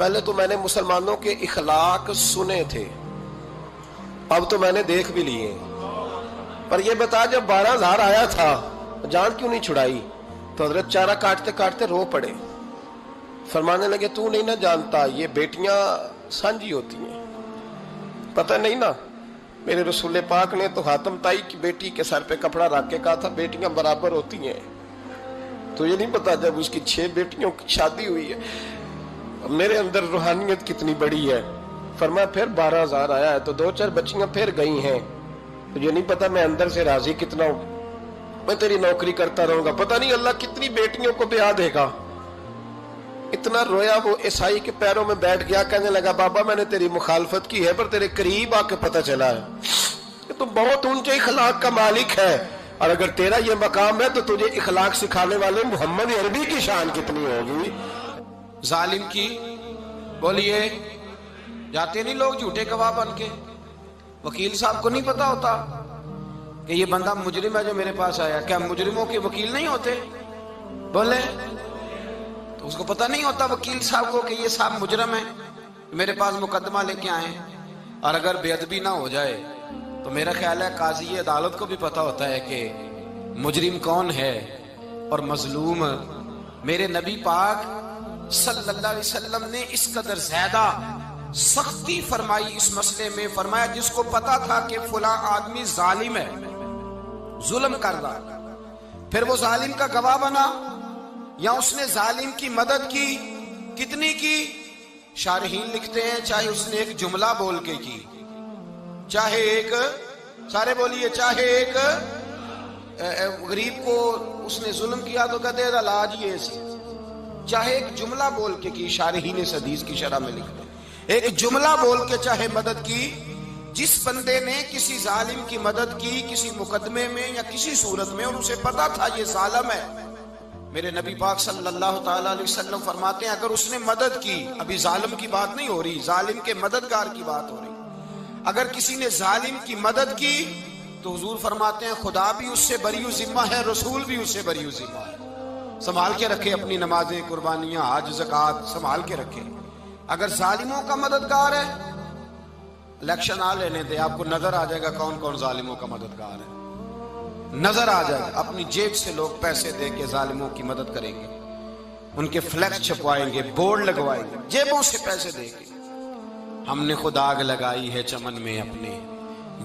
پہلے تو میں نے مسلمانوں کے اخلاق سنے تھے، اب تو میں نے دیکھ بھی لیے، پر یہ بتا جب 12,000 آیا تھا جان کیوں نہیں چھڑائی؟ تو حضرت چارہ کاٹتے کاٹتے رو پڑے، فرمانے لگے تو نہیں نہ جانتا یہ بیٹیاں سانجی ہوتی ہیں، پتہ نہیں نا؟ میرے رسول پاک نے تو حاتم تائی کی بیٹی کے سر پہ کپڑا رکھ کے کہا تھا بیٹیاں برابر ہوتی ہیں، تو یہ نہیں پتا جب اس کی 6 بیٹیوں کی شادی ہوئی ہے میرے اندر روحانیت کتنی بڑی ہے۔ فرمایا پھر 12,000 آیا ہے تو 2-4 بچیاں پھر گئی ہیں، تو یہ نہیں پتا میں اندر سے راضی کتنا ہوں، میں تیری نوکری کرتا رہوں گا، پتہ نہیں اللہ کتنی بیٹیوں کو بیاہ دے گا۔ اتنا رویا وہ عیسائی کے پیروں میں بیٹھ گیا، کہنے لگا بابا میں نے تیری مخالفت کی ہے پر تیرے قریب آ کے پتہ چلا ہے کہ تو بہت اونچے اخلاق کا مالک ہے، اور اگر تیرا یہ مقام ہے تو تجھے اخلاق سکھانے والے محمد عربی کی شان کتنی ہوگی۔ ظالم کی بولیے جاتے نہیں لوگ جھوٹے گواہ بن کے، وکیل صاحب کو نہیں پتا ہوتا کہ یہ بندہ مجرم ہے جو میرے پاس آیا، کیا مجرموں کے وکیل نہیں ہوتے؟ بولے تو اس کو پتہ نہیں ہوتا وکیل صاحب کو کہ یہ صاحب مجرم ہے، میرے پاس مقدمہ لے کے آئے، اور اگر بے ادبی نہ ہو جائے تو میرا خیال ہے قاضی عدالت کو بھی پتا ہوتا ہے کہ مجرم کون ہے اور مظلوم۔ میرے نبی پاک صلی اللہ علیہ وسلم نے اس قدر زیادہ سختی فرمائی اس مسئلے میں، فرمایا جس کو پتا تھا کہ فلاں آدمی ظالم ہے، ظلم کر رہا، پھر وہ ظالم کا گواہ بنا یا اس نے ظالم کی مدد کی، کتنی کی؟ شارحین لکھتے ہیں چاہے اس نے ایک جملہ بول کے کی، چاہے ایک، سارے بولیے، چاہے ایک غریب کو اس نے ظلم کیا تو کہتے ہیں علاج یہ سی، چاہے ایک جملہ بول کے کی، شارحین اس حدیث کی شرح میں لکھتے ہیں ایک جملہ بول کے چاہے مدد کی، جس بندے نے کسی ظالم کی مدد کی کسی مقدمے میں یا کسی صورت میں اور اسے پتا تھا یہ ظالم ہے، میرے نبی پاک صلی اللہ تعالیٰ علیہ وسلم فرماتے ہیں اگر اس نے مدد کی، ابھی ظالم کی بات نہیں ہو رہی، ظالم کے مددگار کی بات ہو رہی، اگر کسی نے ظالم کی مدد کی تو حضور فرماتے ہیں خدا بھی اس سے بری و ذمہ ہے، رسول بھی اس سے بری و ذمہ ہے۔ سنبھال کے رکھے اپنی نمازیں، قربانیاں، حج، زکوٰۃ سنبھال کے رکھے۔ اگر ظالموں کا مددگار ہے، الیکشن آ لینے دے، آپ کو نظر آ جائے گا کون کون ظالموں کا مددگار ہے، نظر آ جائے گا۔ اپنی جیب سے لوگ پیسے دے کے ظالموں کی مدد کریں گے، ان کے فلیکس چھپوائیں گے، بورڈ لگوائیں گے، جیبوں سے پیسے دے کے۔ ہم نے خود آگ لگائی ہے چمن میں اپنے،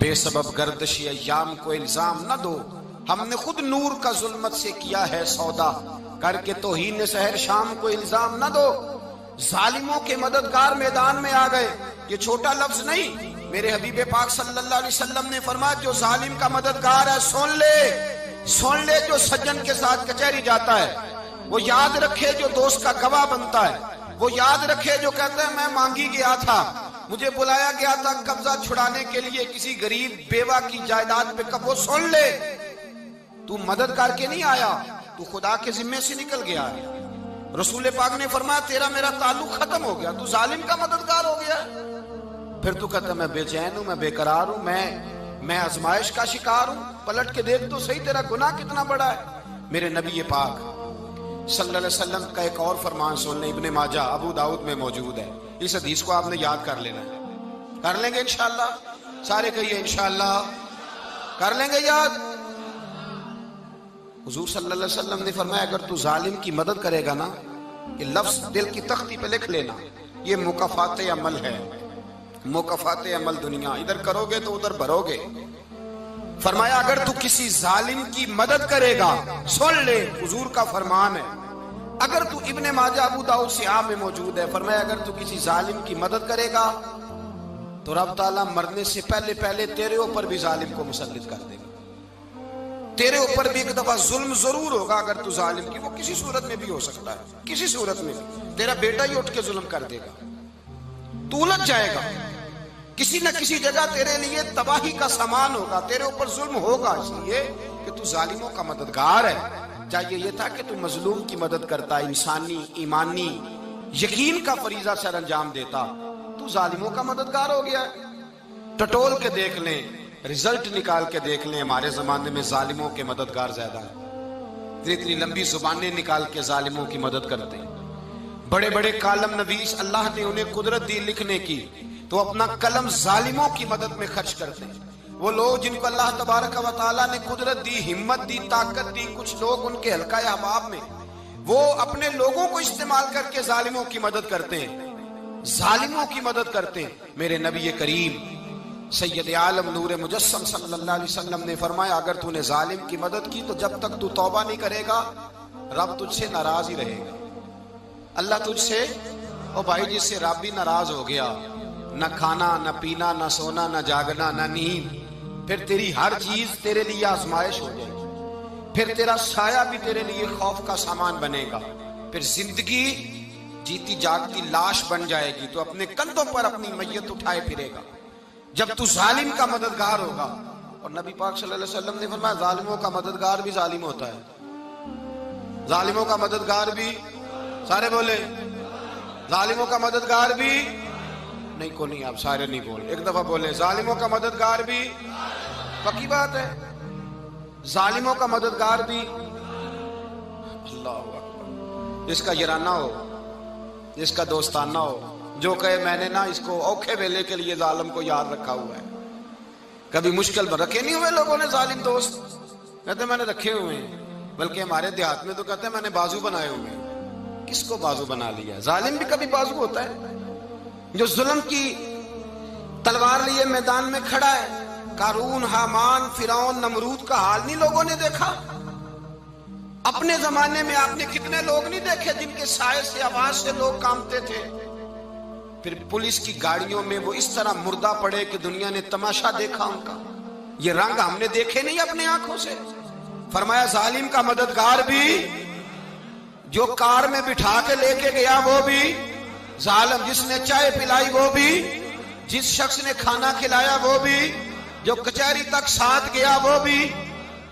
بے سبب گردشی ایام کو الزام نہ دو، ہم نے خود نور کا ظلمت سے کیا ہے سودا، کر کے توہین سحر شام کو الزام نہ دو۔ ظالموں کے مددگار میدان میں آ گئے، یہ چھوٹا لفظ نہیں، میرے حبیب پاک صلی اللہ علیہ وسلم نے فرمایا جو ظالم کا مددگار ہے سن لے جو سجن کے ساتھ کچہری جاتا ہے، وہ یاد رکھے جو دوست کا گواہ بنتا ہے، وہ یاد رکھے جو کہتا ہے میں مانگی گیا تھا، مجھے بلایا گیا تھا قبضہ چھڑانے کے لیے کسی غریب بیوہ کی جائیداد پہ، وہ سن لے تو مدد کر کے نہیں آیا، تو خدا کے ذمے سے نکل گیا ہے۔ رسول پاک نے فرمایا تیرا میرا تعلق ختم ہو گیا، تو ظالم کا مددگار ہو گیا۔ پھر تو کہتا میں بے چین ہوں، میں بے قرار ہوں، میں آزمائش کا شکار ہوں، پلٹ کے دیکھ تو صحیح تیرا گناہ کتنا بڑا ہے۔ میرے نبی پاک صلی اللہ علیہ وسلم کا ایک اور فرمان سن لیں، ابن ماجہ ابو داؤد میں موجود ہے، اس حدیث کو آپ نے یاد کر لینا ہے، کر لیں گے انشاءاللہ، سارے کہیے انشاءاللہ، کر لیں گے یاد۔ حضور صلی اللہ علیہ وسلم نے فرمایا اگر تو ظالم کی مدد کرے گا نا، یہ لفظ دل کی تختی پہ لکھ لینا، یہ مکافات عمل ہے، مکافات عمل دنیا، ادھر کرو گے تو ادھر بھرو گے۔ فرمایا اگر تو کسی ظالم کی مدد کرے گا، سن لے حضور کا فرمان ہے، اگر تو ابن ماجہ ابو داؤد سیاہ میں موجود ہے، فرمایا اگر تو کسی ظالم کی مدد کرے گا تو رب تعالیٰ مرنے سے پہلے تیرے اوپر بھی ظالم کو مسلط کر دے گا، تیرے اوپر بھی ایک دفعہ ظلم ضرور ہوگا اگر تو ظالم کی، وہ کسی صورت میں بھی ہو سکتا ہے، کسی صورت میں بھی تیرا بیٹا ہی اٹھ کے ظلم کر دے گا، تو الجھ جائے گا، کسی نہ کسی جگہ تیرے لیے تباہی کا سامان ہوگا، تیرے اوپر ظلم ہوگا، اس لیے کہ تو ظالموں کا مددگار ہے۔ چاہیے یہ تھا کہ تو مظلوم کی مدد کرتا، انسانی ایمانی یقین کا فریضہ سر انجام دیتا، تو ظالموں کا مددگار ہو گیا۔ ٹٹول کے دیکھ لیں، رزلٹ نکال کے دیکھ لیں، ہمارے زمانے میں ظالموں کے مددگار زیادہ ہیں، اتنی لمبی زبانیں نکال کے ظالموں کی مدد کرتے ہیں، بڑے بڑے کالم نویس اللہ نے انہیں قدرت دی لکھنے کی، تو اپنا قلم ظالموں کی مدد میں خرچ کرتے ہیں۔ وہ لوگ جن کو اللہ تبارک و تعالیٰ نے قدرت دی، ہمت دی، طاقت دی، کچھ لوگ ان کے حلقہ احباب میں، وہ اپنے لوگوں کو استعمال کر کے ظالموں کی مدد کرتے ہیں، ظالموں کی مدد کرتے ہیں۔ میرے نبی کریم سید عالم نور مجسم صلی اللہ علیہ وسلم نے فرمایا، اگر تو نے ظالم کی مدد کی تو جب تک تو توبہ نہیں کرے گا رب تجھ سے ناراض ہی رہے گا۔ اللہ تجھ سے، او بھائی جس سے رب بھی ناراض ہو گیا، نہ کھانا نہ پینا نہ سونا نہ جاگنا نہ نیند، پھر تیری ہر چیز تیرے لیے آزمائش ہو جائے گی، پھر تیرا سایہ بھی تیرے لیے خوف کا سامان بنے گا، پھر زندگی جیتی جاگتی لاش بن جائے گی، تو اپنے کندھوں پر اپنی میت اٹھائے پھرے گا جب تو ظالم کا مددگار ہوگا۔ اور نبی پاک صلی اللہ علیہ وسلم نے فرمایا ظالموں کا مددگار بھی ظالم ہوتا ہے، ظالموں کا مددگار بھی، سارے بولے ظالموں کا مددگار بھی نہیں، کو نہیں، آپ سارے نہیں بولے، ایک دفعہ بولے ظالموں کا مددگار بھی، پکی بات ہے، ظالموں کا مددگار بھی۔ اللہ اکبر، جس کا یارانہ ہو، جس کا دوستانہ ہو، جو کہے میں نے نا اس کو اوکھے ویلے کے لیے ظالم کو یاد رکھا ہوا ہے۔ کبھی مشکل میں رکھے نہیں ہوئے لوگوں نے ظالم دوست، کہتے میں نے رکھے ہوئے ہیں، بلکہ ہمارے دیہات میں تو کہتے ہیں میں نے بازو بنائے ہوئے ہیں۔ کس کو بازو بنا لیا؟ ظالم بھی کبھی بازو ہوتا ہے، جو ظلم کی تلوار لیے میدان میں کھڑا ہے۔ قارون، حامان، فرعون، نمرود کا حال نہیں لوگوں نے دیکھا؟ اپنے زمانے میں آپ نے کتنے لوگ نہیں دیکھے جن کے سائے سے، آواز سے لوگ کانپتے تھے؟ پھر پولیس کی گاڑیوں میں وہ اس طرح مردہ پڑے کہ دنیا نے تماشا دیکھا ان کا۔ یہ رنگ ہم نے دیکھے نہیں اپنے آنکھوں سے۔ فرمایا ظالم کا مددگار بھی، جو کار میں بٹھا کے لے کے گیا وہ بھی ظالم، جس نے چائے پلائی وہ بھی، جس شخص نے کھانا کھلایا وہ بھی، جو کچہری تک ساتھ گیا وہ بھی،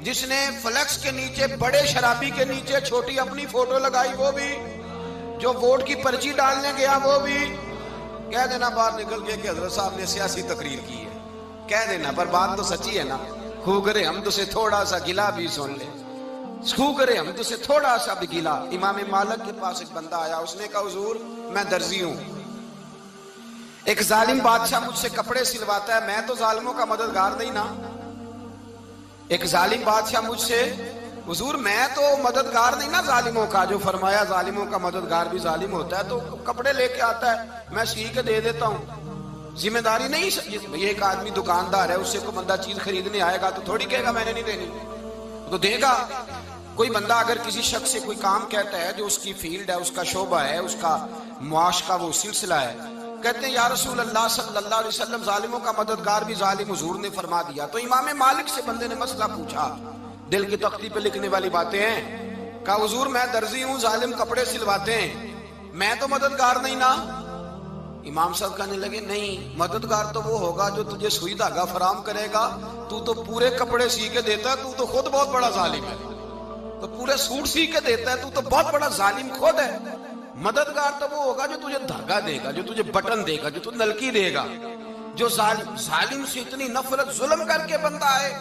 جس نے فلیکس کے نیچے، بڑے شرابی کے نیچے چھوٹی اپنی فوٹو لگائی وہ بھی، جو ووٹ کی پرچی ڈالنے گیا وہ بھی۔ کہہ دینا باہر نکل کے کہ حضرت صاحب نے سیاسی تقریر کی ہے، کہہ دینا، پر بات تو سچی ہے نا۔ خو کرے ہم تو سے تھوڑا سا گلا بھی سن لے، خو کرے ہم تو سے تھوڑا سا بھی گلا۔ امام مالک کے پاس ایک بندہ آیا، اس نے کہا حضور میں درزی ہوں، ایک ظالم بادشاہ مجھ سے کپڑے سلواتا ہے، میں تو ظالموں کا مددگار نہیں نا۔ ایک ظالم بادشاہ مجھ سے، حضور میں تو مددگار نہیں نا ظالموں کا۔ جو فرمایا ظالموں کا مددگار بھی ظالم ہوتا ہے، تو کپڑے لے کے آتا ہے میں سی کے دے دیتا ہوں، ذمہ داری نہیں۔ یہ ایک آدمی دکاندار ہے، اس سے کوئی بندہ چیز خریدنے آئے گا تو تھوڑی کہے گا میں نے نہیں دینی، تو دے گا۔ کوئی بندہ اگر کسی شخص سے کوئی کام کہتا ہے جو اس کی فیلڈ ہے، اس کا شعبہ ہے، اس کا معاش کا وہ سلسلہ ہے، کہتے ہیں یا رسول اللہ صلی اللہ علیہ وسلم ظالموں کا مددگار بھی ظالم، حضور نے فرما دیا۔ تو امام مالک سے بندے نے مسئلہ پوچھا، دل کی تختی پہ لکھنے والی باتیں ہیں، کہا حضور میں درزی ہوں، ظالم کپڑے سلواتے ہیں، میں تو مددگار نہیں نا۔ امام صاحب کہنے لگے نہیں، مددگار تو وہ ہوگا جو تجھے سوئی دھاگا فراہم کرے گا، تو پورے کپڑے سی کے دیتا ہے، تو خود بہت بڑا ظالم ہے، تو پورے سوٹ سی کے دیتا ہے، تو بہت بڑا ظالم خود ہے۔ مددگار تو وہ ہوگا جو تجھے دھاگا دے گا، جو تجھے بٹن دے گا، جو تجھے نلکی دے گا۔ جو ظالم سے اتنی نفرت ظلم کر کے بندہ ہے،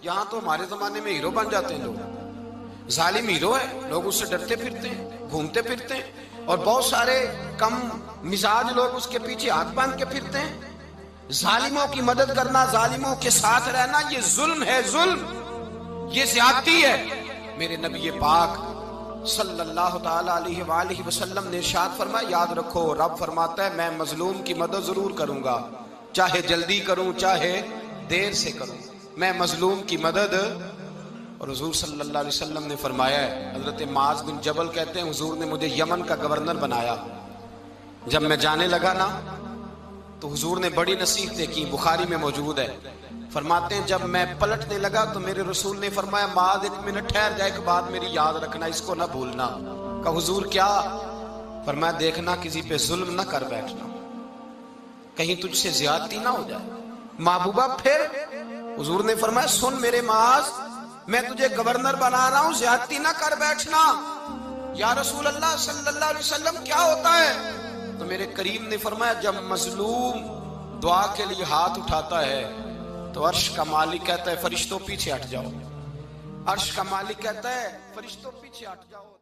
یہاں تو ہمارے زمانے میں ہیرو بن جاتے ہیں لوگ، ظالم ہیرو ہے، لوگ اس سے ڈرتے پھرتے ہیں، گھومتے پھرتے ہیں، اور بہت سارے کم مزاج لوگ اس کے پیچھے ہاتھ باندھ کے پھرتے ہیں۔ ظالموں کی مدد کرنا، ظالموں کے ساتھ رہنا، یہ ظلم ہے، ظلم، یہ زیادتی ہے۔ میرے نبی پاک صلی اللہ تعالی علیہ وآلہ وسلم نے ارشاد فرمایا، یاد رکھو رب فرماتا ہے میں مظلوم کی مدد ضرور کروں گا، چاہے جلدی کروں چاہے دیر سے کروں، میں مظلوم کی مدد۔ اور حضور صلی اللہ علیہ وسلم نے فرمایا ہے، حضرت معاذ بن جبل کہتے ہیں حضور نے مجھے یمن کا گورنر بنایا، جب میں جانے لگا نا تو حضور نے بڑی نصیحتیں کی، بخاری میں موجود ہے، فرماتے ہیں جب میں پلٹنے لگا تو میرے رسول نے فرمایا معاذ ایک منٹ ٹھہر جا، ایک بات میری یاد رکھنا، اس کو نہ بھولنا۔ کہا حضور کیا؟ فرمایا دیکھنا کسی پہ ظلم نہ کر بیٹھنا، کہیں تجھ سے زیادتی نہ ہو جائے۔ محبوبہ پھر حضور نے فرمایا سن میرے معاذ، میں تجھے گورنر بنا رہا ہوں، زیادتی نہ کر بیٹھنا۔ یا رسول اللہ صلی اللہ علیہ وسلم کیا ہوتا ہے؟ تو میرے کریم نے فرمایا جب مظلوم دعا کے لیے ہاتھ اٹھاتا ہے تو عرش کا مالک کہتا ہے فرشتوں پیچھے ہٹ جاؤ، عرش کا مالک کہتا ہے فرشتوں پیچھے ہٹ جاؤ۔